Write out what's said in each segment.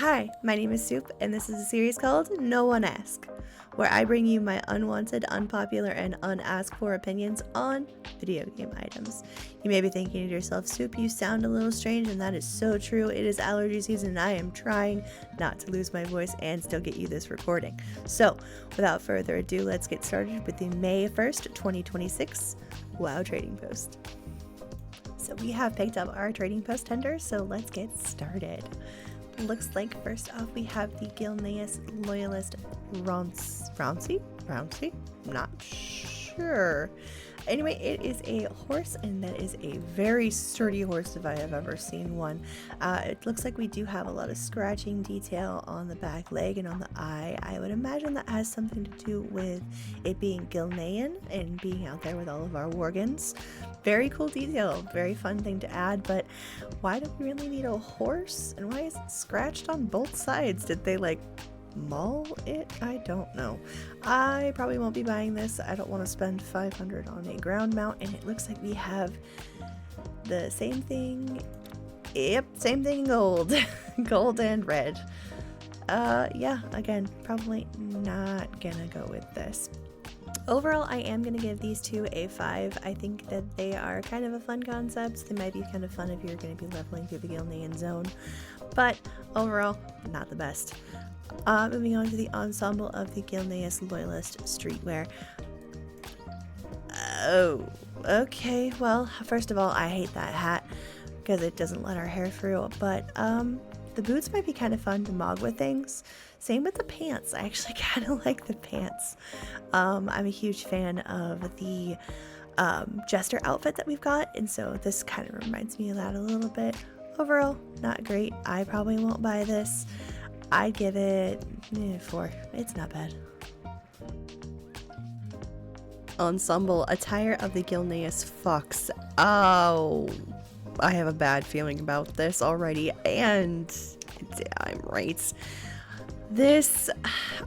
Hi, my name is Soup, and this is a series called No One Ask, where I bring you my unwanted, unpopular, and unasked for opinions on video game items. You may be thinking to yourself, Soup, you sound a little strange, and that is so true. It is allergy season, and I am trying not to lose my voice and still get you this recording. So, without further ado, let's get started with the May 1st, 2026 WoW Trading Post. So we have picked up our Trading Post tender, so let's get started. Looks like first off we have the Gilnean Loyalist Rouncy? I'm not sure. Anyway, it is a horse, and that is a very sturdy horse if I have ever seen one. It looks like we do have a lot of scratching detail on the back leg and on the eye. I would imagine that has something to do with it being Gilnean and being out there with all of our Worgens. Very cool detail, very fun thing to add, but why do we really need a horse? And why is it scratched on both sides? Did they like maul it? I don't know. I probably won't be buying this. I don't want to spend 500 on a ground mount, and it looks like we have the same thing. Yep, same thing in gold. Gold and red. Yeah, again, probably not gonna go with this. Overall, I am going to give these two a 5. I think that they are kind of a fun concept. They might be kind of fun if you're going to be leveling through the Gilnean zone, but overall, not the best. Moving on to the ensemble of the Gilnean Loyalist Streetwear. Oh, okay. Well, first of all, I hate that hat because it doesn't let our hair through, but the boots might be kind of fun to mog with things. Same with the pants. I actually kind of like the pants. I'm a huge fan of the Jester outfit that we've got, and so this kind of reminds me of that a little bit. Overall, not great. I probably won't buy this. I'd give it 4. It's not bad. Ensemble attire of the Gilnean Fox. Oh, I have a bad feeling about this already, and I'm right. This,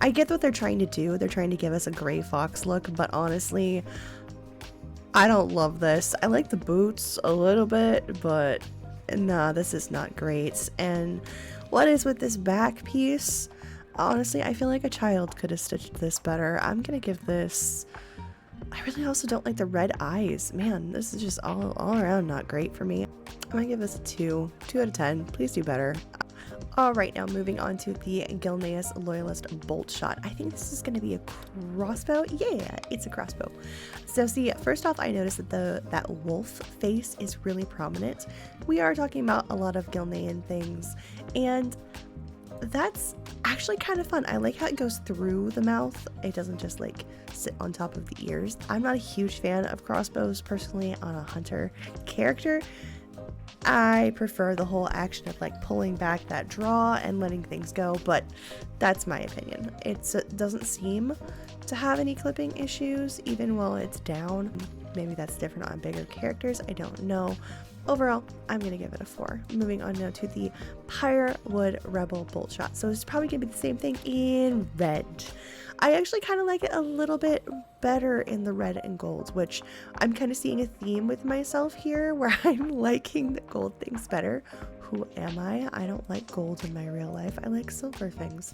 I get what they're trying to do. They're trying to give us a gray fox look, but honestly, I don't love this. I like the boots a little bit, but nah, this is not great. And what is with this back piece? Honestly, I feel like a child could have stitched this better. I'm gonna give this, I really also don't like the red eyes. Man, this is just all around not great for me. I'm gonna give this a 2 out of 10. Please do better. Alright, now moving on to the Gilnean Loyalist Bolt Shot. I think this is going to be a crossbow. Yeah, it's a crossbow. So see, first off, I noticed that that wolf face is really prominent. We are talking about a lot of Gilnean things, and that's actually kind of fun. I like how it goes through the mouth. It doesn't just like sit on top of the ears. I'm not a huge fan of crossbows personally on a hunter character. I prefer the whole action of like pulling back that draw and letting things go, but that's my opinion. It doesn't seem to have any clipping issues even while it's down. Maybe that's different on bigger characters, I don't know. Overall, I'm going to give it a 4. Moving on now to the Pyrewood Rebel Bolt Shot. So it's probably going to be the same thing in red. I actually kind of like it a little bit better in the red and gold, which I'm kind of seeing a theme with myself here where I'm liking the gold things better. Who am I? I don't like gold in my real life. I like silver things.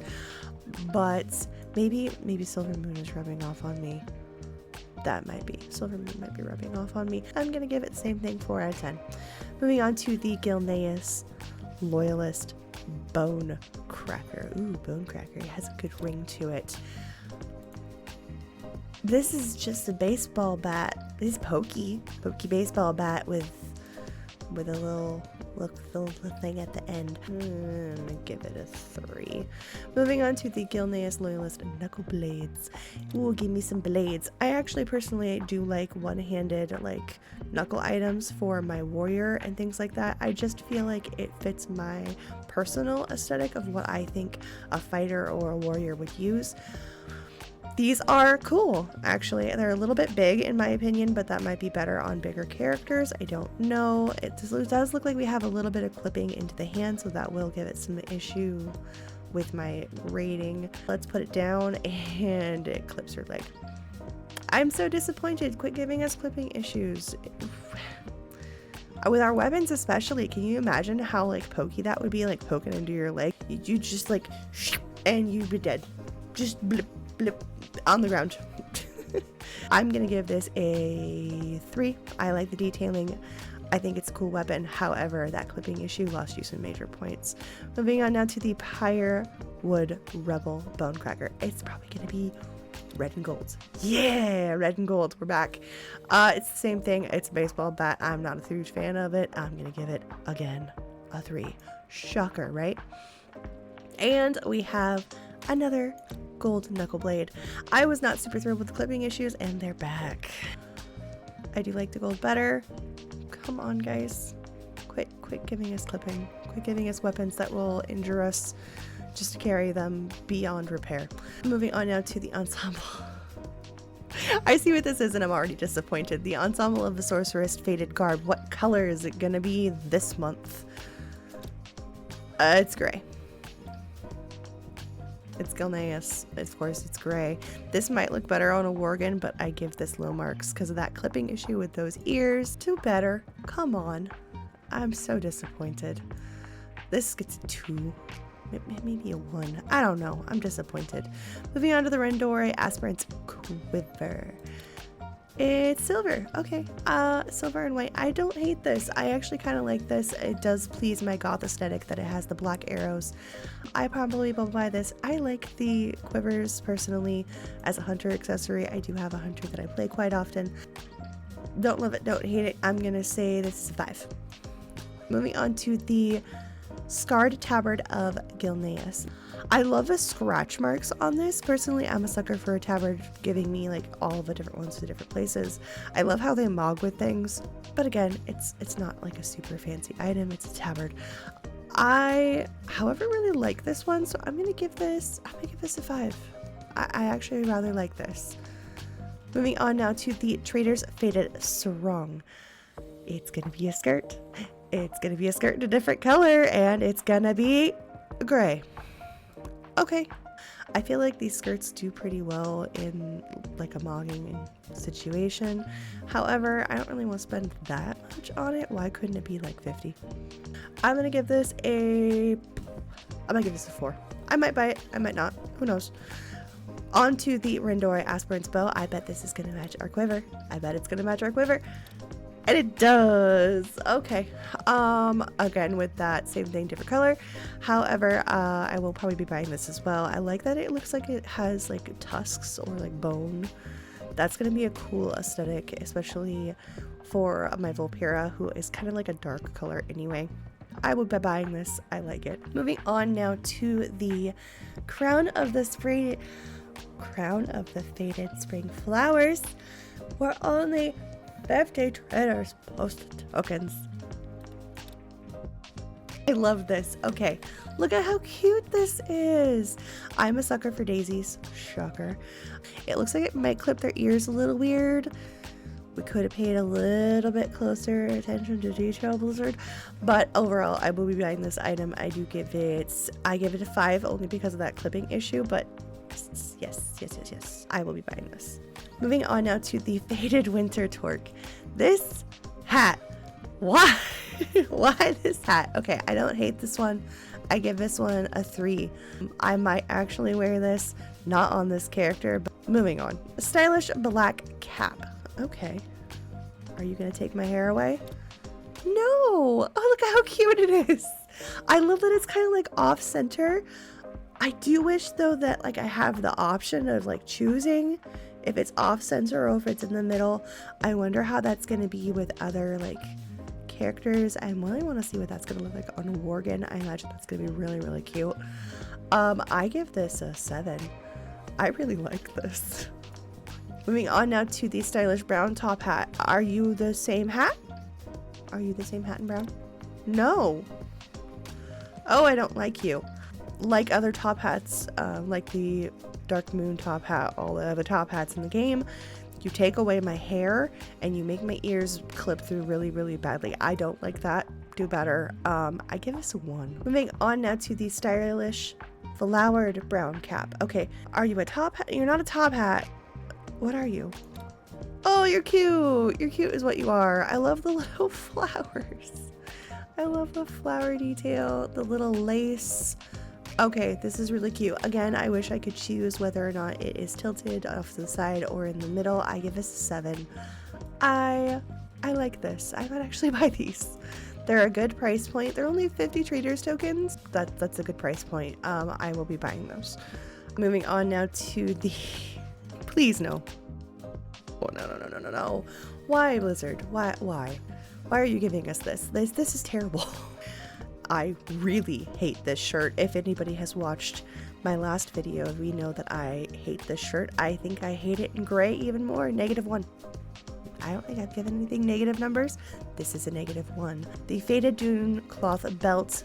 But maybe Silver Moon is rubbing off on me. That might be. Silver Moon might be rubbing off on me. I'm going to give it the same thing, 4 out of 10. Moving on to the Gilnean Loyalist Bone Cracker. Ooh, Bone Cracker. It has a good ring to it. This is just a baseball bat. This is pokey baseball bat with a little thing at the end. I'm gonna give it a 3. Moving on to the Gilnean Loyalist Knuckle Blades. Ooh, give me some blades. I actually personally do like one-handed like knuckle items for my warrior and things like that. I just feel like it fits my personal aesthetic of what I think a fighter or a warrior would use. These are cool, actually. They're a little bit big in my opinion, but that might be better on bigger characters. I don't know. It does look like we have a little bit of clipping into the hand, so that will give it some issue with my rating. Let's put it down, and it clips her leg. I'm so disappointed. Quit giving us clipping issues. With our weapons especially, can you imagine how like pokey that would be, like poking into your leg? You just like, and you'd be dead. Just blip, blip, on the ground. I'm gonna give this a 3. I like the detailing. I think it's a cool weapon. However, that clipping issue lost you some major points. Moving on now to the Pyrewood Rebel Bonecracker. It's probably gonna be red and gold. Yeah, red and gold. We're back. It's the same thing. It's a baseball bat. I'm not a huge fan of it. I'm gonna give it again a 3. Shocker, right? And we have another gold knuckle blade. I was not super thrilled with the clipping issues, and they're back. I do like the gold better. Come on, guys. Quit giving us clipping. Quit giving us weapons that will injure us just to carry them beyond repair. Moving on now to the ensemble. I see what this is and I'm already disappointed. The ensemble of the Sorceress Faded Garb. What color is it gonna be this month? It's gray. It's Gilnean. Of course, it's gray. This might look better on a Worgen, but I give this low marks because of that clipping issue with those ears. Do better. Come on. I'm so disappointed. This gets a 2. Maybe a 1. I don't know. I'm disappointed. Moving on to the Rendore Aspirant's Quiver. It's silver. Okay. Silver and white. I don't hate this. I actually kind of like this. It does please my goth aesthetic that it has the black arrows. I probably will buy this. I like the quivers personally as a hunter accessory. I do have a hunter that I play quite often. Don't love it. Don't hate it. I'm going to say this is a 5. Moving on to the Scarred Tabard of Gilnean. I love the scratch marks on this. Personally, I'm a sucker for a tabard giving me like all the different ones to different places. I love how they mog with things, but again, it's not like a super fancy item. It's a tabard. I, however, really like this one, so I'm gonna give this a 5. I actually rather like this. Moving on now to the Trader's Faded Sarong. It's gonna be a skirt. It's gonna be a skirt in a different color, and it's gonna be gray. Okay. I feel like these skirts do pretty well in like a mogging situation. However, I don't really want to spend that much on it. Why couldn't it be like 50? I'm gonna give this a 4. I might buy it, I might not, who knows. On to the Rendore Aspirant's Bow. I bet this is gonna match our quiver. I bet it's gonna match our quiver. And it does. Okay. Again, with that same thing, different color. However, I will probably be buying this as well. I like that it looks like it has like tusks or like bone. That's going to be a cool aesthetic, especially for my Vulpera, who is kind of like a dark color anyway. I will be buying this. I like it. Moving on now to the Crown of the Faded Spring Flowers. We're only 50 traders post tokens. I love this. Okay, look at how cute this is. I'm a sucker for daisies. Shocker. It looks like it might clip their ears a little weird. We could have paid a little bit closer attention to detail, Blizzard. But overall, I will be buying this item. I give it a 5 only because of that clipping issue, but yes. I will be buying this. Moving on now to the Faded Winter Torque. This hat. Why? Why this hat? Okay, I don't hate this one. I give this one a 3. I might actually wear this, not on this character, but moving on. A stylish black cap. Okay. Are you gonna take my hair away? No! Oh, look how cute it is! I love that it's kind of like off-center. I do wish though that like I have the option of like choosing if it's off-center or if it's in the middle. I wonder how that's gonna be with other like characters. I really want to see what that's gonna look like on a Worgen. I imagine that's gonna be really, really cute. I give this a 7. I really like this. Moving on now to the stylish brown top hat. Are you the same hat? Are you the same hat in brown? No. Oh, I don't like you. Like other top hats, like the Dark Moon top hat, all the other top hats in the game, you take away my hair and you make my ears clip through really, really badly. I don't like that. Do better. I give this a 1. Moving on now to the stylish flowered brown cap. Okay, are you a top hat? You're not a top hat. What are you? Oh, you're cute. You're cute is what you are. I love the little flowers. I love the flower detail, the little lace. Okay, this is really cute. Again, I wish I could choose whether or not it is tilted off to the side or in the middle. I give this a 7. I like this. I might actually buy these. They're a good price point. They're only 50 traders tokens. That's a good price point. I will be buying those. Moving on now to the... Please no. Oh, no. Why, Blizzard? Why? Why are you giving us this? This is terrible. I really hate this shirt. If anybody has watched my last video, we know that I hate this shirt. I think I hate it in gray even more. -1. I don't think I've given anything negative numbers. This is a -1. The Faded Dune cloth belt.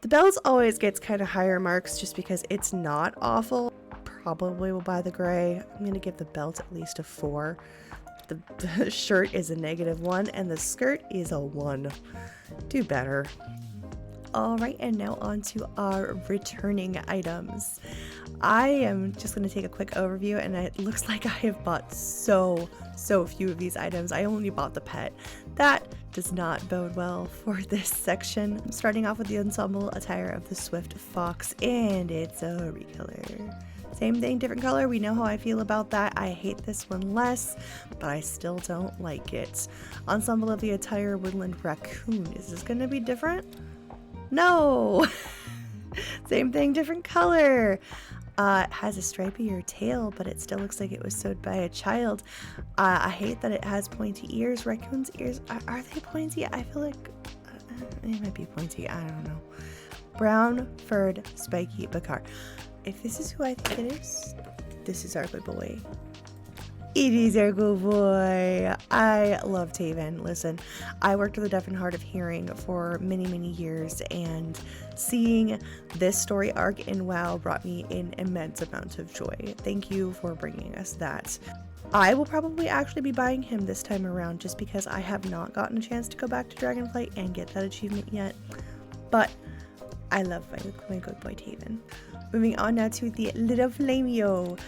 The belt always gets kind of higher marks just because it's not awful. Probably will buy the gray. I'm going to give the belt at least a 4. The shirt is a -1 and the skirt is a 1. Do better. Alright, and now on to our returning items. I am just going to take a quick overview, and it looks like I have bought so few of these items. I only bought the pet. That does not bode well for this section. I'm starting off with the ensemble attire of the Swift Fox, and it's a recolor. Same thing, different color. We know how I feel about that. I hate this one less, but I still don't like it. Ensemble of the attire Woodland Raccoon. Is this going to be different? No! Same thing, different color. It has a stripier tail, but it still looks like it was sewed by a child. I hate that it has pointy ears. Raccoon's ears, are they pointy? I feel like they might be pointy. I don't know. Brown furred spiky Bakar. If this is who I think it is, this is our good boy. It is our good boy. I love Taven. Listen, I worked with the deaf and hard of hearing for many years, and seeing this story arc in WoW brought me an immense amount of joy. Thank you for bringing us that. I will probably actually be buying him this time around just because I have not gotten a chance to go back to Dragonflight and get that achievement yet. But I love my good boy Taven. Moving on now to the little Flamio.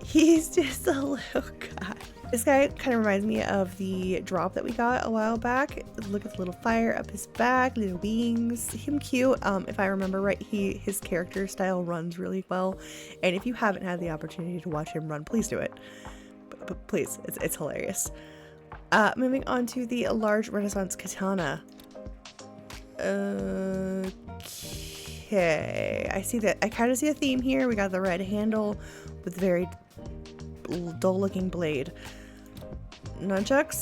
He's just a little guy. This guy kind of reminds me of the drop that we got a while back. Look at the little fire up his back, little wings. Him cute. If I remember right, his character style runs really well. And if you haven't had the opportunity to watch him run, please do it. But please, it's hilarious. Moving on to the large Renaissance katana. Okay, I see that. I kind of see a theme here. We got the red handle with very dull looking blade. Nunchucks,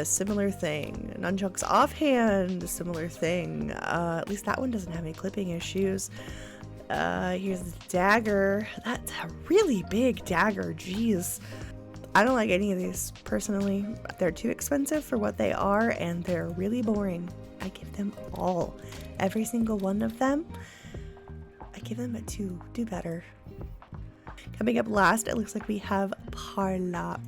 similar thing. Nunchucks offhand, similar thing. At least that one doesn't have any clipping issues. Here's the dagger. That's a really big dagger, jeez. I don't like any of these personally. They're too expensive for what they are, and they're really boring. I give them all. Every single one of them. I give them a 2. Do better. Coming up last, it looks like we have Parlock.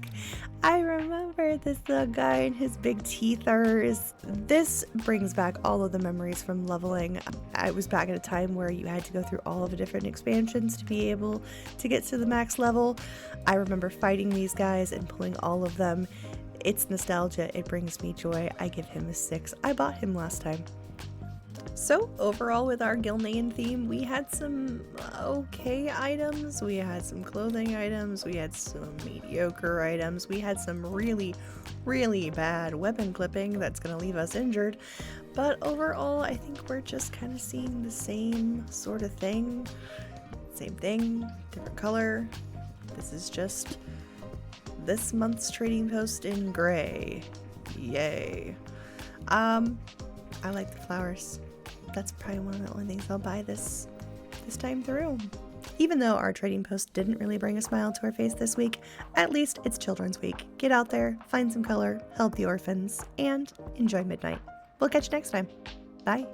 I remember this little guy and his big teethers. This brings back all of the memories from leveling. I was back at a time where you had to go through all of the different expansions to be able to get to the max level. I remember fighting these guys and pulling all of them. It's nostalgia. It brings me joy. I give him a 6. I bought him last time. So overall with our Gilnean theme, we had some okay items, we had some clothing items, we had some mediocre items, we had some really bad weapon clipping that's going to leave us injured, but overall I think we're just kind of seeing the same sort of thing. Same thing, different color. This is just this month's trading post in gray. Yay. I like the flowers. That's probably one of the only things I'll buy this time through. Even though our trading post didn't really bring a smile to our face this week, at least it's Children's Week. Get out there, find some color, help the orphans, and enjoy midnight. We'll catch you next time. Bye.